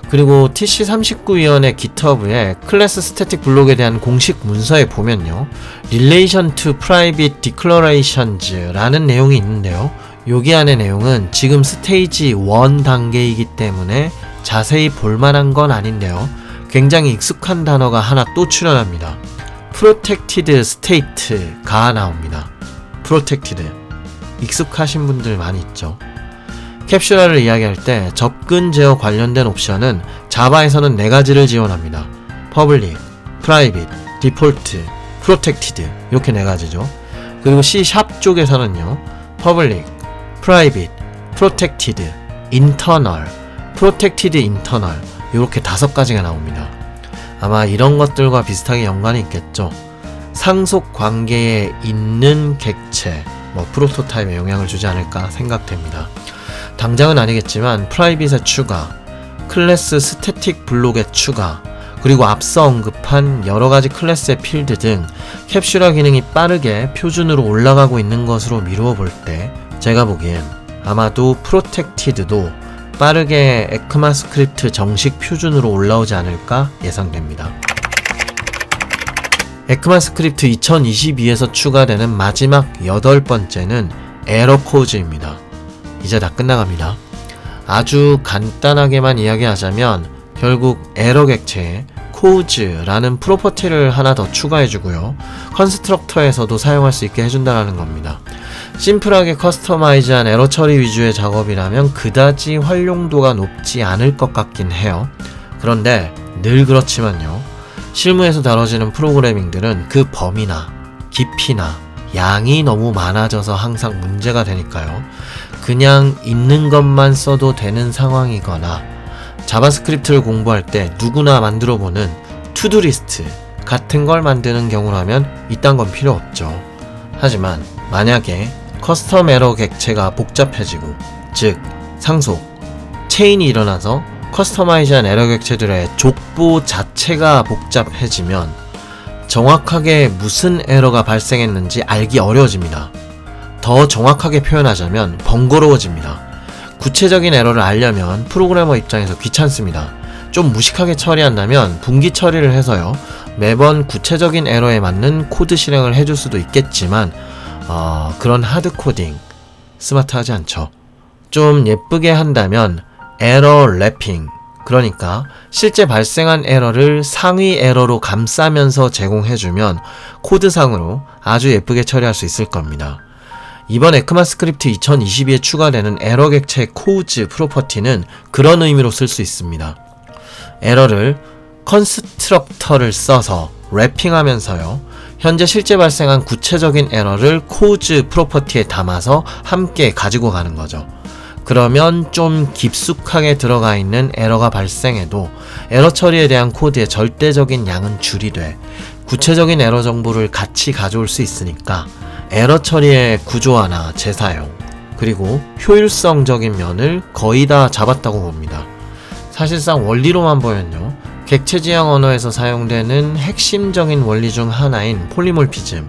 A: 그리고 TC39위원회 GitHub의 클래스 스태틱 블록에 대한 공식 문서에 보면요, Relation to Private Declarations 라는 내용이 있는데요. 여기 안의 내용은 지금 스테이지 1 단계이기 때문에 자세히 볼만한 건 아닌데요. 굉장히 익숙한 단어가 하나 또 출연합니다. Protected State가 나옵니다. Protected. 익숙하신 분들 많이 있죠. 캡슐화를 이야기할 때 접근 제어 관련된 옵션은 자바에서는 4가지를 지원합니다. Public, Private, Default, Protected 이렇게 4가지죠. 그리고 C# 쪽에서는요, Public, Private, Protected, Internal, Protected Internal 이렇게 5가지가 나옵니다. 아마 이런 것들과 비슷하게 연관이 있겠죠. 상속 관계에 있는 객체, 프로토타입에 영향을 주지 않을까 생각됩니다. 당장은 아니겠지만 프라이빗의 추가, 클래스 스태틱 블록의 추가, 그리고 앞서 언급한 여러가지 클래스의 필드 등 캡슐화 기능이 빠르게 표준으로 올라가고 있는 것으로 미루어 볼 때 제가 보기엔 아마도 프로텍티드도 빠르게 에크마스크립트 정식 표준으로 올라오지 않을까 예상됩니다. 에크마스크립트 2022에서 추가되는 마지막 8번째는 에러 코즈입니다. 이제 다 끝나갑니다. 아주 간단하게만 이야기하자면 결국 에러 객체에 코즈라는 프로퍼티를 하나 더 추가해주고요. 컨스트럭터에서도 사용할 수 있게 해준다는 겁니다. 심플하게 커스터마이즈한 에러 처리 위주의 작업이라면 그다지 활용도가 높지 않을 것 같긴 해요. 그런데 늘 그렇지만요, 실무에서 다뤄지는 프로그래밍들은 그 범위나 깊이나 양이 너무 많아져서 항상 문제가 되니까요. 그냥 있는 것만 써도 되는 상황이거나 자바스크립트를 공부할 때 누구나 만들어보는 투두리스트 같은 걸 만드는 경우라면 이딴 건 필요 없죠. 하지만 만약에 커스텀 에러 객체가 복잡해지고, 즉 상속, 체인이 일어나서 커스터마이즈한 에러 객체들의 족보 자체가 복잡해지면 정확하게 무슨 에러가 발생했는지 알기 어려워집니다. 더 정확하게 표현하자면 번거로워집니다. 구체적인 에러를 알려면 프로그래머 입장에서 귀찮습니다. 좀 무식하게 처리한다면 분기 처리를 해서요, 매번 구체적인 에러에 맞는 코드 실행을 해줄 수도 있겠지만 그런 하드코딩 스마트하지 않죠. 좀 예쁘게 한다면 에러 랩핑, 그러니까 실제 발생한 에러를 상위 에러로 감싸면서 제공해주면 코드상으로 아주 예쁘게 처리할 수 있을 겁니다. 이번 에크마스크립트 2022에 추가되는 에러 객체 코우즈 프로퍼티는 그런 의미로 쓸 수 있습니다. 에러를 컨스트럭터를 써서 랩핑하면서요, 현재 실제 발생한 구체적인 에러를 코우즈 프로퍼티에 담아서 함께 가지고 가는 거죠. 그러면 좀 깊숙하게 들어가 있는 에러가 발생해도 에러 처리에 대한 코드의 절대적인 양은 줄이되 구체적인 에러 정보를 같이 가져올 수 있으니까 에러 처리의 구조화나 재사용, 그리고 효율성적인 면을 거의 다 잡았다고 봅니다. 사실상 원리로만 보면요, 객체 지향 언어에서 사용되는 핵심적인 원리 중 하나인 폴리몰피즘,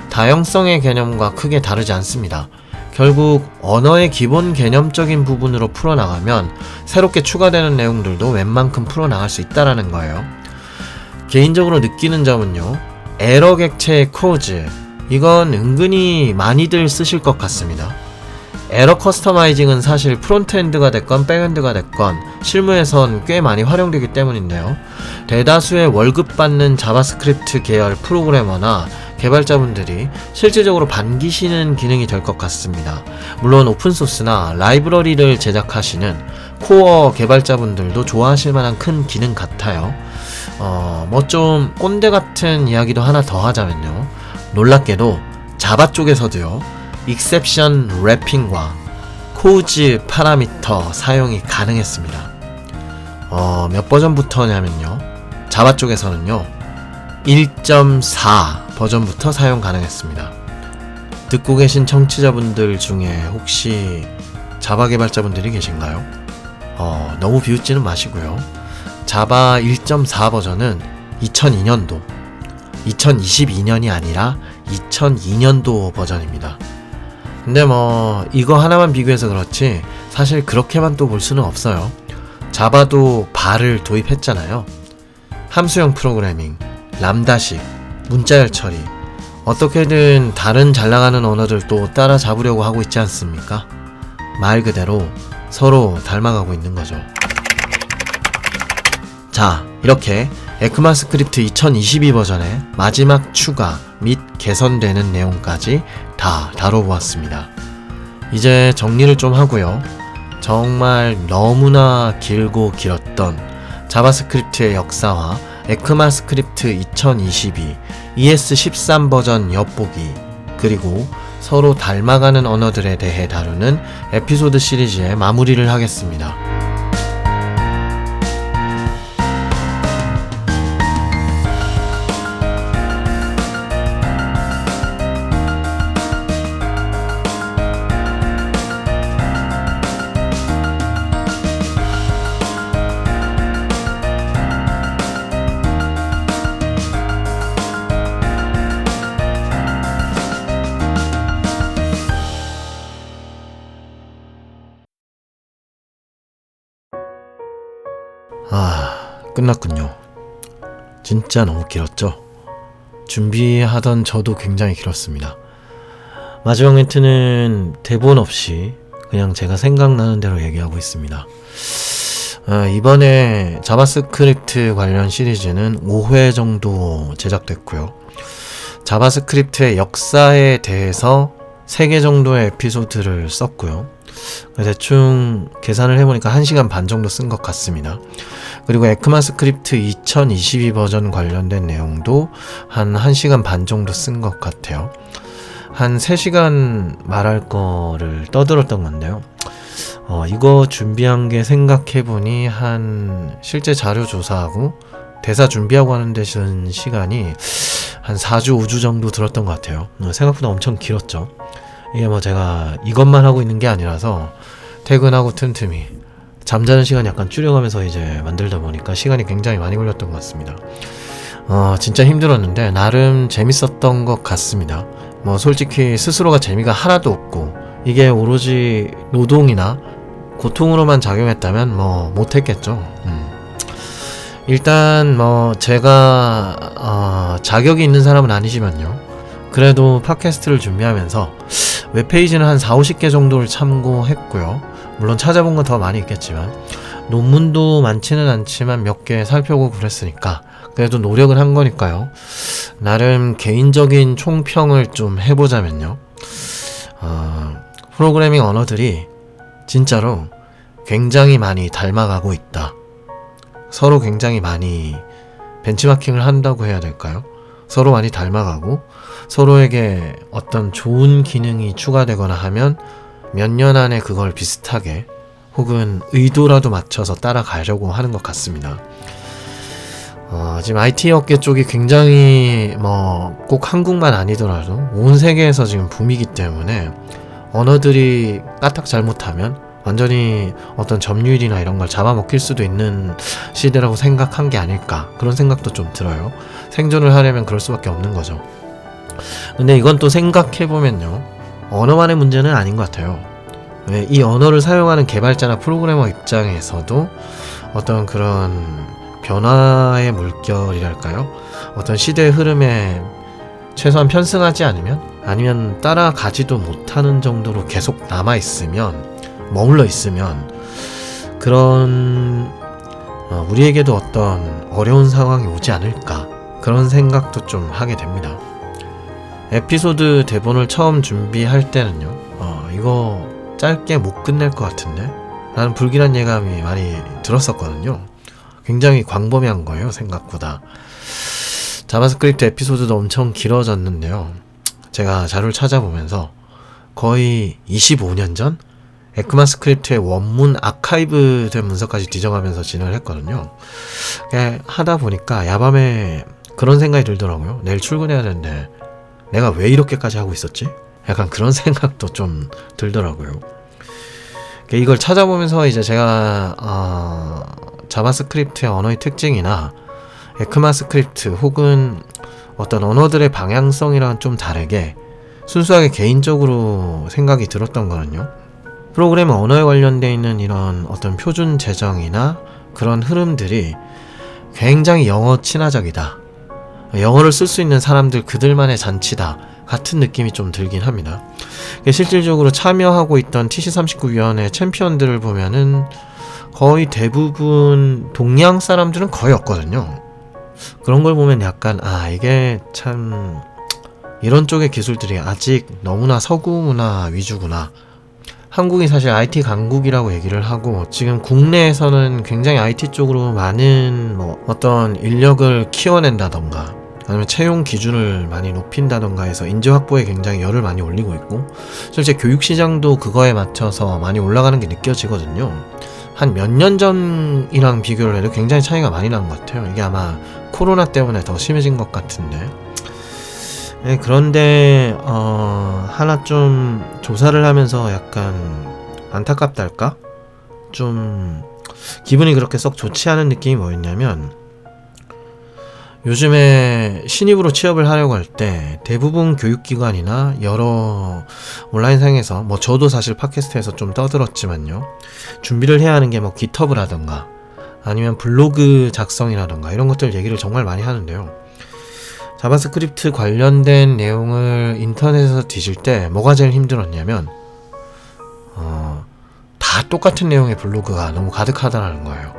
A: 다형성의 개념과 크게 다르지 않습니다. 결국 언어의 기본 개념적인 부분으로 풀어나가면 새롭게 추가되는 내용들도 웬만큼 풀어나갈 수 있다는 거예요. 개인적으로 느끼는 점은요, 에러 객체의 코즈, 이건 은근히 많이들 쓰실 것 같습니다. 에러 커스터마이징은 사실 프론트엔드가 됐건 백엔드가 됐건 실무에선 꽤 많이 활용되기 때문인데요, 대다수의 월급 받는 자바스크립트 계열 프로그래머나 개발자분들이 실질적으로 반기시는 기능이 될 것 같습니다. 물론 오픈소스나 라이브러리를 제작하시는 코어 개발자분들도 좋아하실 만한 큰 기능 같아요. 뭐 좀 꼰대 같은 이야기도 하나 더 하자면요, 놀랍게도 자바 쪽에서도요, 익셉션 랩핑과 코우즈 파라미터 사용이 가능했습니다. 몇 버전부터냐면요, 자바 쪽에서는요 1.4 버전부터 사용 가능했습니다. 듣고 계신 청취자분들 중에 혹시 자바 개발자분들이 계신가요? 너무 비웃지는 마시고요, 자바 1.4 버전은 2002년도 2022년이 아니라 2002년도 버전입니다. 근데 뭐 이거 하나만 비교해서 그렇지 사실 그렇게만 또 볼 수는 없어요. 자바도 발을 도입했잖아요. 함수형 프로그래밍, 람다식, 문자열 처리, 어떻게든 다른 잘나가는 언어들도 따라잡으려고 하고 있지 않습니까? 말 그대로 서로 닮아가고 있는 거죠. 자, 이렇게 에크마스크립트 2022 버전의 마지막 추가 및 개선되는 내용까지 다 다뤄보았습니다. 이제 정리를 좀 하고요, 정말 너무나 길고 길었던 자바스크립트의 역사와 에크마스크립트 2022 ES13 버전 엿보기, 그리고 서로 닮아가는 언어들에 대해 다루는 에피소드 시리즈의 마무리를 하겠습니다. 끝났군요. 진짜 너무 길었죠? 준비하던 저도 굉장히 길었습니다. 마지막 멘트는 대본 없이 그냥 제가 생각나는 대로 얘기하고 있습니다. 이번에 자바스크립트 관련 시리즈는 5회 정도 제작됐고요. 자바스크립트의 역사에 대해서 3개 정도의 에피소드를 썼고요. 대충 계산을 해보니까 1시간 반 정도 쓴 것 같습니다. 그리고 에크마스크립트 2022 버전 관련된 내용도 한 1시간 반 정도 쓴 것 같아요. 한 3시간 말할 거를 떠들었던 건데요. 이거 준비한 게 생각해보니 실제 자료 조사하고 대사 준비하고 하는 데 쓴 시간이 한 4주, 5주 정도 들었던 것 같아요. 생각보다 엄청 길었죠. 이게 뭐 제가 이것만 하고 있는 게 아니라서 퇴근하고 틈틈이 잠자는 시간 약간 줄여가면서 이제 만들다 보니까 시간이 굉장히 많이 걸렸던 것 같습니다. 진짜 힘들었는데 나름 재밌었던 것 같습니다. 뭐 솔직히 스스로가 재미가 하나도 없고 이게 오로지 노동이나 고통으로만 작용했다면 뭐 못했겠죠. 일단 뭐 제가 자격이 있는 사람은 아니지만요. 그래도 팟캐스트를 준비하면서 웹페이지는 한 4, 50개 정도를 참고했고요. 물론 찾아본 건 더 많이 있겠지만 논문도 많지는 않지만 몇 개 살펴보고 그랬으니까 그래도 노력을 한 거니까요. 나름 개인적인 총평을 좀 해보자면요. 프로그래밍 언어들이 진짜로 굉장히 많이 닮아가고 있다. 서로 굉장히 많이 벤치마킹을 한다고 해야 될까요? 서로 많이 닮아가고 서로에게 어떤 좋은 기능이 추가되거나 하면 몇 년 안에 그걸 비슷하게 혹은 의도라도 맞춰서 따라가려고 하는 것 같습니다. 지금 IT 업계 쪽이 굉장히 꼭 한국만 아니더라도 온 세계에서 지금 붐이기 때문에 언어들이 까딱 잘못하면 완전히 어떤 점유율이나 이런 걸 잡아먹힐 수도 있는 시대라고 생각한 게 아닐까, 그런 생각도 좀 들어요. 생존을 하려면 그럴 수밖에 없는 거죠. 근데 이건 또 생각해보면요, 언어만의 문제는 아닌 것 같아요. 왜 이 언어를 사용하는 개발자나 프로그래머 입장에서도 어떤 그런 변화의 물결이랄까요? 어떤 시대의 흐름에 최소한 편승하지 않으면, 아니면 따라가지도 못하는 정도로 계속 남아있으면, 머물러 있으면 그런 우리에게도 어떤 어려운 상황이 오지 않을까, 그런 생각도 좀 하게 됩니다. 에피소드 대본을 처음 준비할 때는요, 이거 짧게 못 끝낼 것 같은데 라는 불길한 예감이 많이 들었었거든요. 굉장히 광범위한 거예요, 생각보다. 자바스크립트 에피소드도 엄청 길어졌는데요, 제가 자료를 찾아보면서 거의 25년 전 에크마스크립트의 원문 아카이브 된 문서까지 뒤져가면서 진행을 했거든요. 하다 보니까 야밤에 그런 생각이 들더라고요. 내일 출근해야 되는데 내가 왜 이렇게까지 하고 있었지? 약간 그런 생각도 좀 들더라고요. 이걸 찾아보면서 이제 제가 자바스크립트의 언어의 특징이나 에크마스크립트 혹은 어떤 언어들의 방향성이랑 좀 다르게 순수하게 개인적으로 생각이 들었던 거는요, 프로그래밍 언어에 관련되어 있는 이런 어떤 표준 제정이나 그런 흐름들이 굉장히 영어 친화적이다, 영어를 쓸 수 있는 사람들 그들만의 잔치다 같은 느낌이 좀 들긴 합니다. 실질적으로 참여하고 있던 TC39위원회 챔피언들을 보면은 거의 대부분 동양 사람들은 거의 없거든요. 그런 걸 보면 약간 이게 참 이런 쪽의 기술들이 아직 너무나 서구 문화 위주구나. 한국이 사실 IT 강국이라고 얘기를 하고 지금 국내에서는 굉장히 IT 쪽으로 많은 어떤 인력을 키워낸다던가 아니면 채용 기준을 많이 높인다던가 해서 인재 확보에 굉장히 열을 많이 올리고 있고, 실제 교육 시장도 그거에 맞춰서 많이 올라가는 게 느껴지거든요. 한 몇 년 전이랑 비교를 해도 굉장히 차이가 많이 나는 것 같아요. 이게 아마 코로나 때문에 더 심해진 것 같은데. 그런데 하나 좀 조사를 하면서 약간 안타깝달까? 좀 기분이 그렇게 썩 좋지 않은 느낌이 뭐였냐면, 요즘에 신입으로 취업을 하려고 할 때 대부분 교육기관이나 여러 온라인상에서 저도 사실 팟캐스트에서 좀 떠들었지만요, 준비를 해야 하는 게 깃허브를 하던가 아니면 블로그 작성이라던가 이런 것들 얘기를 정말 많이 하는데요, 자바스크립트 관련된 내용을 인터넷에서 뒤질 때 뭐가 제일 힘들었냐면 다 똑같은 내용의 블로그가 너무 가득하다는 거예요.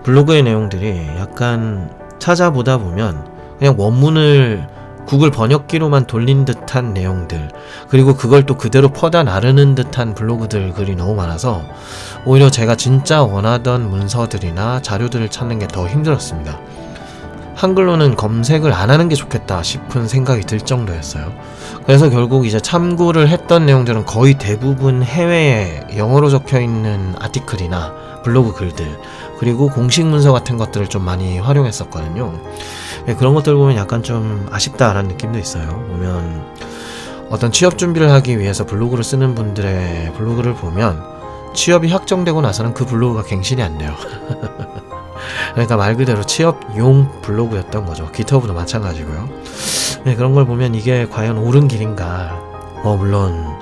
A: 블로그의 내용들이 약간 찾아보다 보면 그냥 원문을 구글 번역기로만 돌린 듯한 내용들, 그리고 그걸 또 그대로 퍼다 나르는 듯한 블로그들 글이 너무 많아서 오히려 제가 진짜 원하던 문서들이나 자료들을 찾는 게 더 힘들었습니다. 한글로는 검색을 안 하는 게 좋겠다 싶은 생각이 들 정도였어요. 그래서 결국 이제 참고를 했던 내용들은 거의 대부분 해외에 영어로 적혀있는 아티클이나 블로그 글들, 그리고 공식 문서 같은 것들을 좀 많이 활용했었거든요. 그런 것들 보면 약간 좀 아쉽다라는 느낌도 있어요. 보면 어떤 취업 준비를 하기 위해서 블로그를 쓰는 분들의 블로그를 보면 취업이 확정되고 나서는 그 블로그가 갱신이 안 돼요. 그러니까 말 그대로 취업용 블로그였던 거죠. 기터브도 마찬가지고요. 그런 걸 보면 이게 과연 옳은 길인가. 물론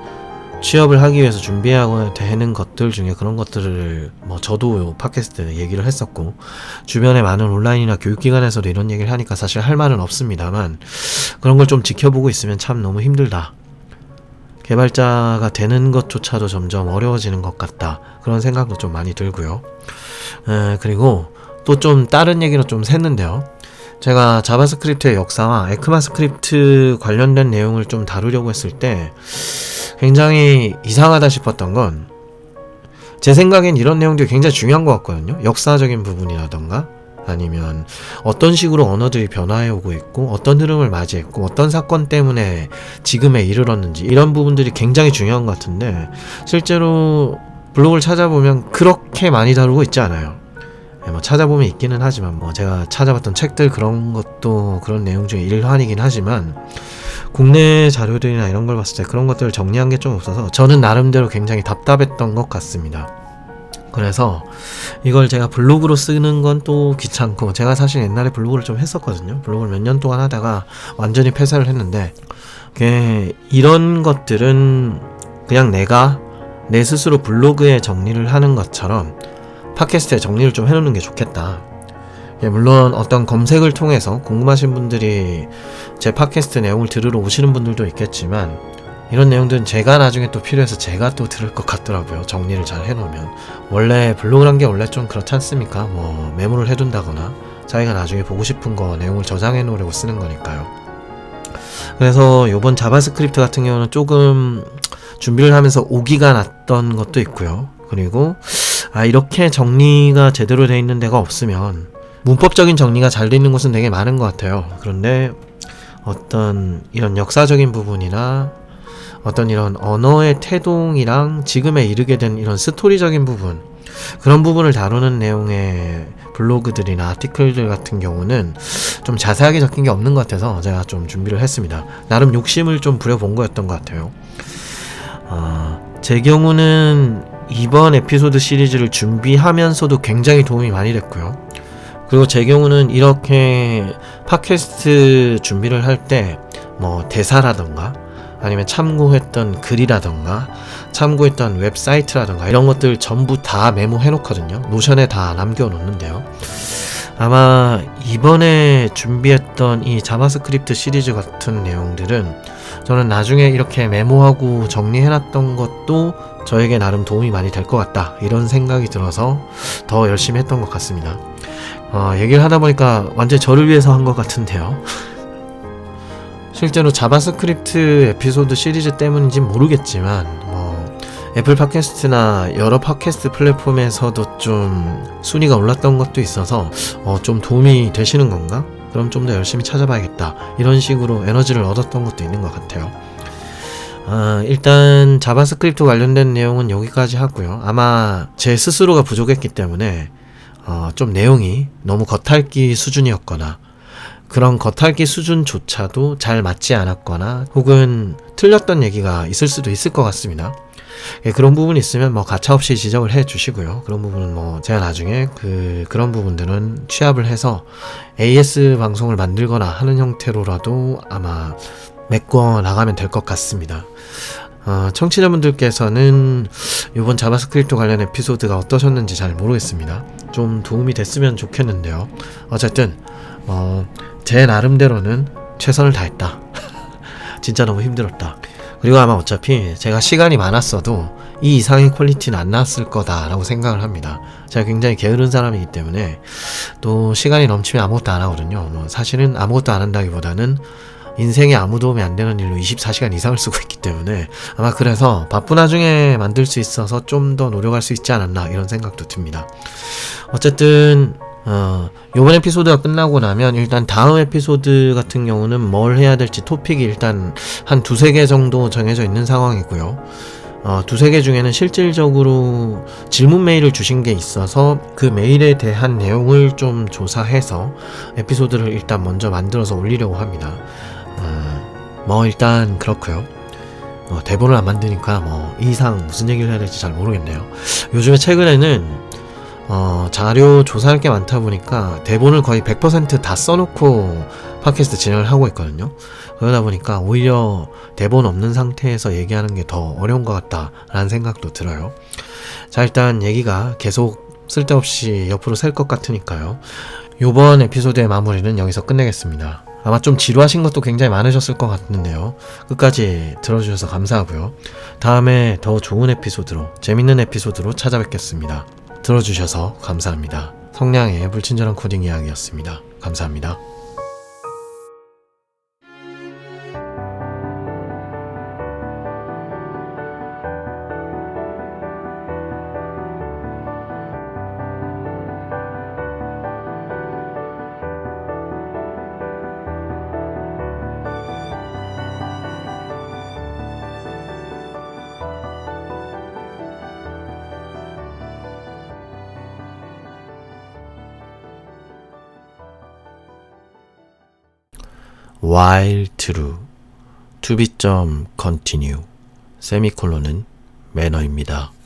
A: 취업을 하기 위해서 준비하고 되는 것들 중에 그런 것들을 저도 팟캐스트 얘기를 했었고, 주변에 많은 온라인이나 교육기관에서도 이런 얘기를 하니까 사실 할 말은 없습니다만, 그런 걸 좀 지켜보고 있으면 참 너무 힘들다. 개발자가 되는 것조차도 점점 어려워지는 것 같다. 그런 생각도 좀 많이 들고요. 그리고 또 좀 다른 얘기로 좀 샜는데요. 제가 자바스크립트의 역사와 에크마스크립트 관련된 내용을 좀 다루려고 했을 때 굉장히 이상하다 싶었던 건, 제 생각엔 이런 내용들이 굉장히 중요한 것 같거든요. 역사적인 부분이라던가 아니면 어떤 식으로 언어들이 변화해오고 있고 어떤 흐름을 맞이했고 어떤 사건 때문에 지금에 이르렀는지, 이런 부분들이 굉장히 중요한 것 같은데 실제로 블로그를 찾아보면 그렇게 많이 다루고 있지 않아요. 찾아보면 있기는 하지만 제가 찾아봤던 책들 그런 것도 그런 내용 중에 일환이긴 하지만, 국내 자료들이나 이런 걸 봤을 때 그런 것들을 정리한 게 좀 없어서 저는 나름대로 굉장히 답답했던 것 같습니다. 그래서 이걸 제가 블로그로 쓰는 건 또 귀찮고, 제가 사실 옛날에 블로그를 좀 했었거든요. 블로그를 몇 년 동안 하다가 완전히 폐사를 했는데, 이런 것들은 그냥 내가 내 스스로 블로그에 정리를 하는 것처럼 팟캐스트에 정리를 좀 해놓는 게 좋겠다. 물론 어떤 검색을 통해서 궁금하신 분들이 제 팟캐스트 내용을 들으러 오시는 분들도 있겠지만, 이런 내용들은 제가 나중에 또 필요해서 제가 또 들을 것 같더라고요. 정리를 잘 해놓으면. 원래 블로그란 게 원래 좀 그렇지 않습니까? 메모를 해둔다거나 자기가 나중에 보고 싶은 거 내용을 저장해 놓으려고 쓰는 거니까요. 그래서 요번 자바스크립트 같은 경우는 조금 준비를 하면서 오기가 났던 것도 있고요. 그리고 이렇게 정리가 제대로 돼 있는 데가 없으면, 문법적인 정리가 잘 돼 있는 곳은 되게 많은 것 같아요. 그런데 어떤 이런 역사적인 부분이나 어떤 이런 언어의 태동이랑 지금에 이르게 된 이런 스토리적인 부분, 그런 부분을 다루는 내용의 블로그들이나 아티클들 같은 경우는 좀 자세하게 적힌 게 없는 것 같아서 제가 좀 준비를 했습니다. 나름 욕심을 좀 부려본 거였던 것 같아요. 제 경우는 이번 에피소드 시리즈를 준비하면서도 굉장히 도움이 많이 됐고요. 그리고 제 경우는 이렇게 팟캐스트 준비를 할 때 대사라던가 아니면 참고했던 글이라던가 참고했던 웹사이트라던가 이런 것들 전부 다 메모해 놓거든요. 노션에 다 남겨 놓는데요. 아마 이번에 준비했던 이 자바스크립트 시리즈 같은 내용들은 저는 나중에 이렇게 메모하고 정리해 놨던 것도 저에게 나름 도움이 많이 될 것 같다, 이런 생각이 들어서 더 열심히 했던 것 같습니다. 얘기를 하다 보니까 완전 저를 위해서 한 것 같은데요. 실제로 자바스크립트 에피소드 시리즈 때문인지 모르겠지만 애플 팟캐스트나 여러 팟캐스트 플랫폼에서도 좀 순위가 올랐던 것도 있어서 좀 도움이 되시는 건가? 그럼 좀 더 열심히 찾아봐야겠다, 이런 식으로 에너지를 얻었던 것도 있는 것 같아요. 일단 자바스크립트 관련된 내용은 여기까지 하고요. 아마 제 스스로가 부족했기 때문에 좀 내용이 너무 겉핥기 수준이었거나 그런 겉핥기 수준조차도 잘 맞지 않았거나 혹은 틀렸던 얘기가 있을 수도 있을 것 같습니다. 그런 부분이 있으면 가차없이 지적을 해 주시고요. 그런 부분은 제가 나중에 그런 부분들은 취합을 해서 AS 방송을 만들거나 하는 형태로라도 아마 메꿔 나가면 될 것 같습니다. 청취자분들께서는 이번 자바스크립트 관련 에피소드가 어떠셨는지 잘 모르겠습니다. 좀 도움이 됐으면 좋겠는데요. 어쨌든 제 나름대로는 최선을 다했다. 진짜 너무 힘들었다. 그리고 아마 어차피 제가 시간이 많았어도 이 이상의 퀄리티는 안 나왔을 거다라고 생각을 합니다. 제가 굉장히 게으른 사람이기 때문에, 또 시간이 넘치면 아무것도 안 하거든요. 사실은 아무것도 안 한다기보다는 인생에 아무 도움이 안 되는 일로 24시간 이상을 쓰고 있기 때문에 아마 그래서 바쁜 와중에 만들 수 있어서 좀 더 노력할 수 있지 않았나, 이런 생각도 듭니다. 어쨌든 요번 에피소드가 끝나고 나면 일단 다음 에피소드 같은 경우는 뭘 해야 될지 토픽이 일단 한 두세 개 정도 정해져 있는 상황이고요. 두세 개 중에는 실질적으로 질문 메일을 주신 게 있어서 그 메일에 대한 내용을 좀 조사해서 에피소드를 일단 먼저 만들어서 올리려고 합니다. 일단 그렇고요. 대본을 안 만드니까 이 이상 무슨 얘기를 해야 될지 잘 모르겠네요. 요즘에 최근에는 자료 조사할 게 많다 보니까 대본을 거의 100% 다 써놓고 팟캐스트 진행을 하고 있거든요. 그러다 보니까 오히려 대본 없는 상태에서 얘기하는 게 더 어려운 것 같다라는 생각도 들어요. 자, 일단 얘기가 계속 쓸데없이 옆으로 셀 것 같으니까요. 요번 에피소드의 마무리는 여기서 끝내겠습니다. 아마 좀 지루하신 것도 굉장히 많으셨을 것 같은데요. 끝까지 들어주셔서 감사하고요. 다음에 더 좋은 에피소드로, 재밌는 에피소드로 찾아뵙겠습니다. 들어주셔서 감사합니다. 성량의 불친절한 코딩 이야기였습니다. 감사합니다. while true, to be continue, 세미콜론은 매너입니다.